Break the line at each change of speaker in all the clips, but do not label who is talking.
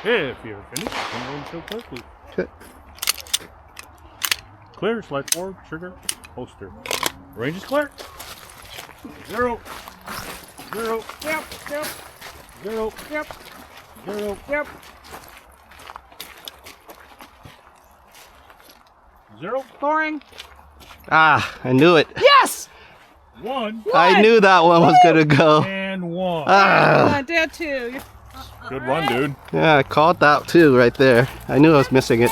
If you're finished, come on, show clear, please.
Okay.
Clear, slide forward, trigger, holster. Range is clear. 0, 0, yep, 0, yep, 0, yep. 0,
Boring.
Ah, I knew it.
Yes!
1.
I knew that one was gonna go.
And 1.
Ah.
Down 2.
Good run, dude.
Yeah, I called that too right there. I knew I was missing it.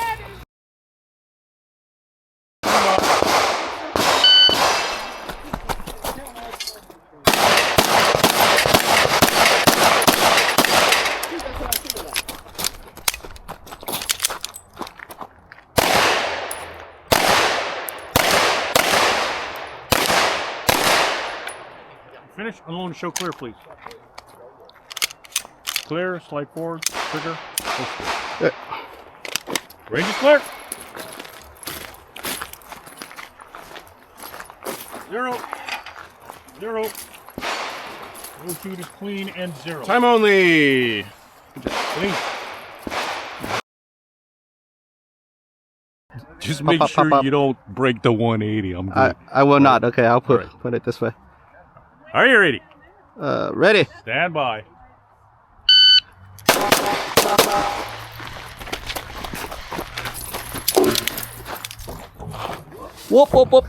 Finish, unload and show clear, please. Clear, slide forward, trigger, holster. Range is clear. 0, 0. 02 is clean and 0.
Time only.
Clean. Just
Up,
make
up,
sure
up, up.
you don't break the 180. I'm good.
I will not. Okay, I'll put
Alright.
put it this way.
Are you ready?
Ready.
Stand by.
Whoop whoop whoop.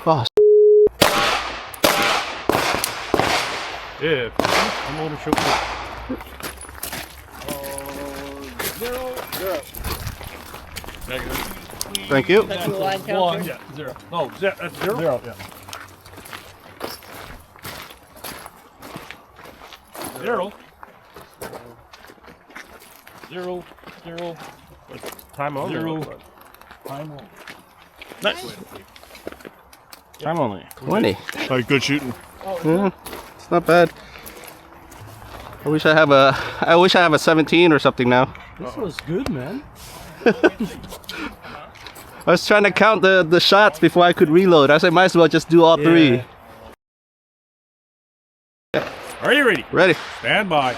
Oh,
If I'm going to show clear. 0, 0. Negative.
thank you.
That's the line
1,
counter.
yeah, 0. No, that's 0.
0, yeah.
0. 0, 0.
Time only.
0. Time on.
Nice. Time only.
20.
Oh, good shooting.
Yeah, it's not bad. I wish I have a 17 or something now.
This was good, man.
I was trying to count the shots before I could reload. I said, might as well just do all three.
Are you ready?
Ready.
Stand by.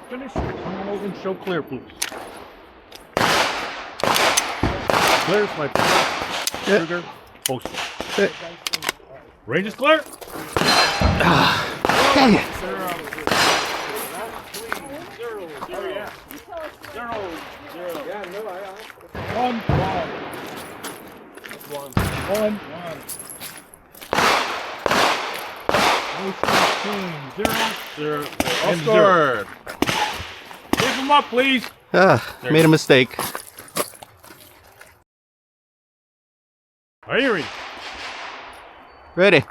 Finish. Come over and show clear, please. Clear, slide forward. Trigger, holster.
Yeah.
Range is clear.
Dang it.
1, 1. 0, 0. And 0. Give them up, please.
Made a mistake.
Are you ready?
Ready.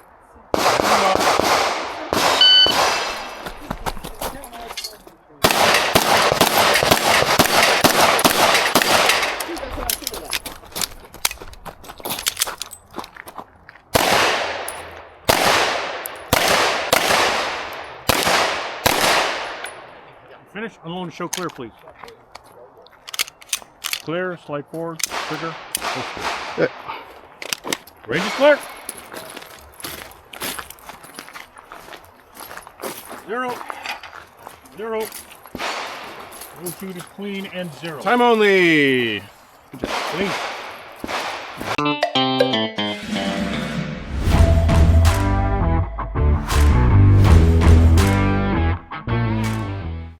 Finish, unload and show clear, please. Clear, slide forward, trigger, holster. Range is clear. 0, 0. 02 is clean and 0.
Time only.
Clean.